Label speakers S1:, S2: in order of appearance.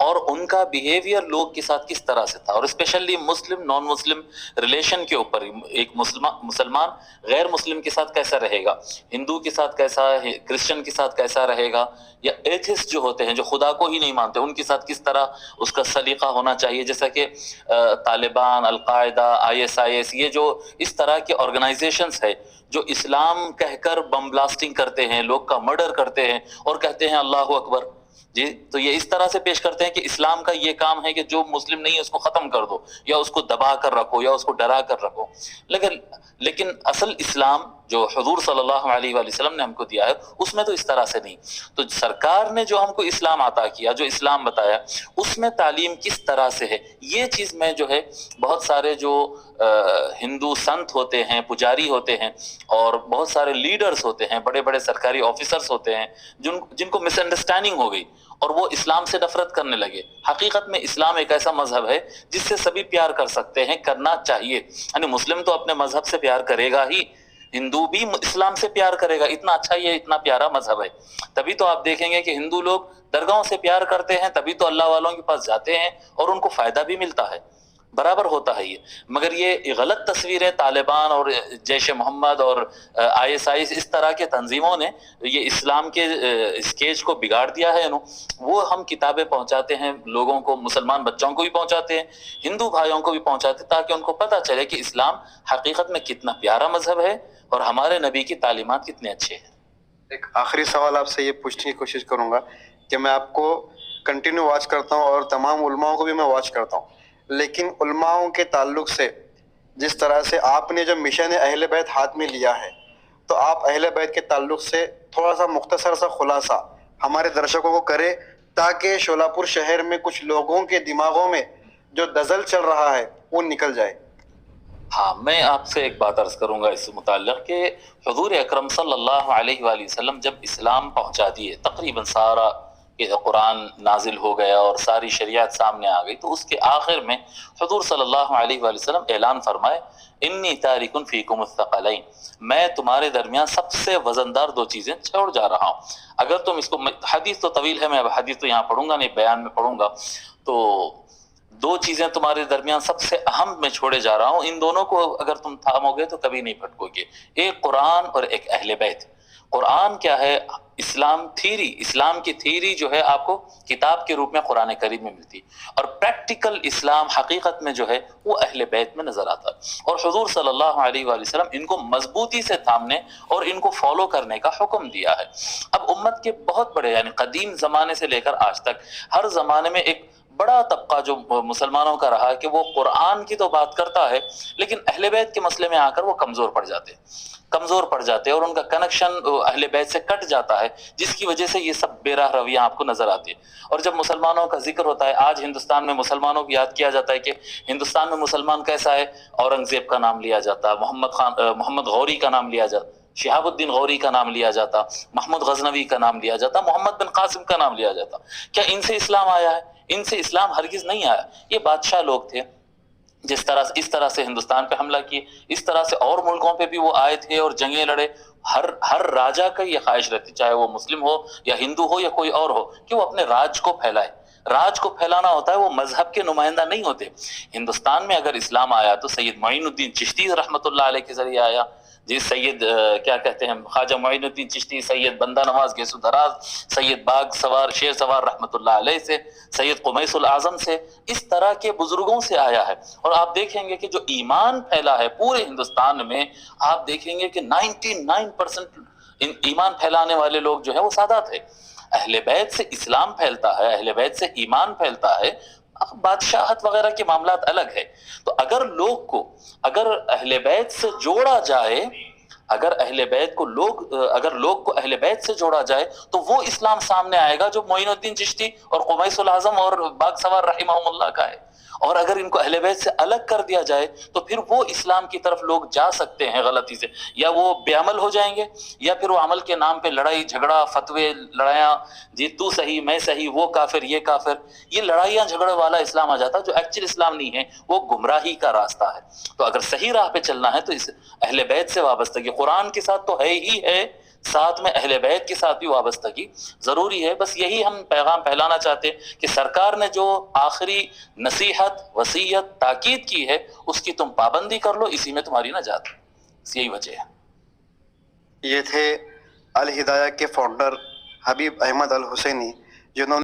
S1: اور ان کا بیہیویئر لوگ کے ساتھ کس طرح سے تھا، اور اسپیشلی مسلم نان مسلم ریلیشن کے اوپر، ایک مسلمان غیر مسلم کے ساتھ کیسا رہے گا، ہندو کے ساتھ کیسا ہے، کرسچن کے ساتھ کیسا رہے گا، یا ایتھسٹ جو ہوتے ہیں جو خدا کو ہی نہیں مانتے ان کے ساتھ کس طرح اس کا سلیقہ ہونا چاہیے. جیسا کہ طالبان، القاعدہ، ISIS، یہ جو اس طرح کے آرگنائزیشنز ہے جو اسلام کہہ کر بم بلاسٹنگ کرتے ہیں، لوگ کا مرڈر کرتے ہیں اور کہتے ہیں اللہ اکبر. جی تو یہ اس طرح سے پیش کرتے ہیں کہ اسلام کا یہ کام ہے کہ جو مسلم نہیں ہے اس کو ختم کر دو، یا اس کو دبا کر رکھو، یا اس کو ڈرا کر رکھو. لیکن اصل اسلام جو حضور صلی اللہ علیہ وآلہ وسلم نے ہم کو دیا ہے اس میں تو اس طرح سے نہیں. تو سرکار نے جو ہم کو اسلام عطا کیا، جو اسلام بتایا، اس میں تعلیم کس طرح سے ہے، یہ چیز میں جو ہے بہت سارے جو ہندو سنت ہوتے ہیں، پجاری ہوتے ہیں، اور بہت سارے لیڈرز ہوتے ہیں، بڑے بڑے سرکاری آفیسرز ہوتے ہیں جن کو مس انڈرسٹینڈنگ ہو گئی اور وہ اسلام سے نفرت کرنے لگے. حقیقت میں اسلام ایک ایسا مذہب ہے جس سے سبھی پیار کر سکتے ہیں، کرنا چاہیے. یعنی مسلم تو اپنے مذہب سے پیار کرے گا ہی، ہندو بھی اسلام سے پیار کرے گا، اتنا اچھا یہ اتنا پیارا مذہب ہے. تبھی تو آپ دیکھیں گے کہ ہندو لوگ درگاہوں سے پیار کرتے ہیں، تبھی تو اللہ والوں کے پاس جاتے ہیں اور ان کو فائدہ بھی ملتا ہے، برابر ہوتا ہے یہ. مگر یہ غلط تصویریں طالبان اور جیش محمد اور ISIS اس طرح کے تنظیموں نے یہ اسلام کے اسکیج کو بگاڑ دیا ہے. وہ ہم کتابیں پہنچاتے ہیں لوگوں کو، مسلمان بچوں کو بھی پہنچاتے ہیں، ہندو بھائیوں کو بھی پہنچاتے ہیں، تاکہ ان کو پتہ چلے کہ اسلام حقیقت میں کتنا پیارا مذہب ہے اور ہمارے نبی کی تعلیمات کتنے اچھے ہیں.
S2: ایک آخری سوال آپ سے یہ پوچھنے کی کوشش کروں گا کہ میں آپ کو کنٹینیو واچ کرتا ہوں اور تمام علماؤں کو بھی میں واچ کرتا ہوں، لیکن علماؤں کے تعلق سے جس طرح سے آپ نے جو مشن اہل بیت ہاتھ میں لیا ہے، تو آپ اہل بیت کے تعلق سے تھوڑا سا مختصر سا خلاصہ ہمارے درشکوں کو کرے، تاکہ شولاپور شہر میں کچھ لوگوں کے دماغوں میں جو دزل چل رہا ہے وہ نکل جائے.
S1: ہاں، میں آپ سے ایک بات عرض کروں گا اس سے متعلق کہ حضور اکرم صلی اللہ علیہ وآلہ وسلم جب اسلام پہنچا دیے، تقریباً سارا قرآن نازل ہو گیا اور ساری شریعت سامنے آ گئی، تو اس کے آخر میں حضور صلی اللہ علیہ وآلہ وسلم اعلان فرمائے، انی تارک فیکم الثقلین، میں تمہارے درمیان سب سے وزندار دو چیزیں چھوڑ جا رہا ہوں. اگر تم اس کو، حدیث تو طویل ہے، میں اب حدیث تو یہاں پڑھوں گا نہیں، بیان میں پڑھوں گا. تو دو چیزیں تمہارے درمیان سب سے اہم میں چھوڑے جا رہا ہوں، ان دونوں کو اگر تم تھامو گے تو کبھی نہیں پھٹکو گے. ایک قرآن اور ایک اہل بیت. قرآن کیا ہے؟ اسلام کی تھیری جو ہے آپ کو کتاب کے روپ میں قرآن کریم میں ملتی، اور پریکٹیکل اسلام حقیقت میں جو ہے وہ اہل بیت میں نظر آتا ہے. اور حضور صلی اللہ علیہ وآلہ وسلم ان کو مضبوطی سے تھامنے اور ان کو فالو کرنے کا حکم دیا ہے. اب امت کے بہت بڑے، یعنی قدیم زمانے سے لے کر آج تک ہر زمانے میں ایک بڑا طبقہ جو مسلمانوں کا رہا ہے کہ وہ قرآن کی تو بات کرتا ہے، لیکن اہل بیت کے مسئلے میں آ کر وہ کمزور پڑ جاتے اور ان کا کنیکشن اہل بیت سے کٹ جاتا ہے، جس کی وجہ سے یہ سب بے راہ رویاں آپ کو نظر آتی ہے. اور جب مسلمانوں کا ذکر ہوتا ہے، آج ہندوستان میں مسلمانوں کو یاد کیا جاتا ہے کہ ہندوستان میں مسلمان کیسا ہے، اورنگزیب کا نام لیا جاتا، محمد غوری کا نام لیا جاتا، شہاب الدین غوری کا نام لیا جاتا، محمود غزنوی کا نام لیا جاتا، محمد بن قاسم کا نام لیا جاتا. کیا ان سے اسلام آیا ہے؟ ان سے اسلام ہرگز نہیں آیا. یہ بادشاہ لوگ تھے، اس طرح سے ہندوستان پہ حملہ کیے، اس طرح سے اور ملکوں پہ بھی وہ آئے تھے اور جنگیں لڑے. ہر راجا کا یہ خواہش رہتی، چاہے وہ مسلم ہو یا ہندو ہو یا کوئی اور ہو، کہ وہ اپنے راج کو پھیلائے. راج کو پھیلانا ہوتا ہے، وہ مذہب کے نمائندہ نہیں ہوتے. ہندوستان میں اگر اسلام آیا تو سید معین الدین چشتی رحمۃ اللہ علیہ کے ذریعے آیا. جی سید کیا کہتے ہیں، خواجہ معین الدین چشتی، سید بندہ نواز گیسو دراز، سید باغ سوار شیر سوار رحمۃ اللہ علیہ سے، سید قمیص الاعظم سے، اس طرح کے بزرگوں سے آیا ہے. اور آپ دیکھیں گے کہ جو ایمان پھیلا ہے پورے ہندوستان میں، آپ دیکھیں گے کہ 99% ایمان پھیلانے والے لوگ جو ہیں وہ سادات ہیں. اہل بیت سے اسلام پھیلتا ہے، اہل بیت سے ایمان پھیلتا ہے. بادشاہت وغیرہ کے معاملات الگ ہے. تو اگر لوگ کو اہل بیت سے جوڑا جائے، اگر لوگ کو اہل بیت سے جوڑا جائے تو وہ اسلام سامنے آئے گا جو معین الدین چشتی اور قمیص الاعظم اور باغ سوار رحمہم اللہ کا ہے. اور اگر ان کو اہل بیت سے الگ کر دیا جائے تو پھر وہ اسلام کی طرف لوگ جا سکتے ہیں غلطی سے، یا وہ بے عمل ہو جائیں گے، یا پھر وہ عمل کے نام پہ لڑائی جھگڑا، فتوے، لڑائیاں، جی تو صحیح میں صحیح، وہ کافر یہ کافر، یہ لڑائیاں جھگڑے والا اسلام آ جاتا ہے جو ایکچوئل اسلام نہیں ہے، وہ گمراہی کا راستہ ہے. تو اگر صحیح راہ پہ چلنا ہے تو اس اہل بیت سے وابستگی قرآن کے ساتھ تو ہے ہی ہے، ساتھ میں اہل بیت کے ساتھ بھی وابستگی ضروری ہے. بس یہی ہم پیغام پھیلانا چاہتے ہیں کہ سرکار نے جو آخری نصیحت، وصیت، تاکید کی ہے اس کی تم پابندی کر لو، اسی میں تمہاری نجات ہے. بس یہی وجہ ہے.
S2: یہ تھے الہدایہ کے فاؤنڈر حبیب احمد الحسینی، جنہوں نے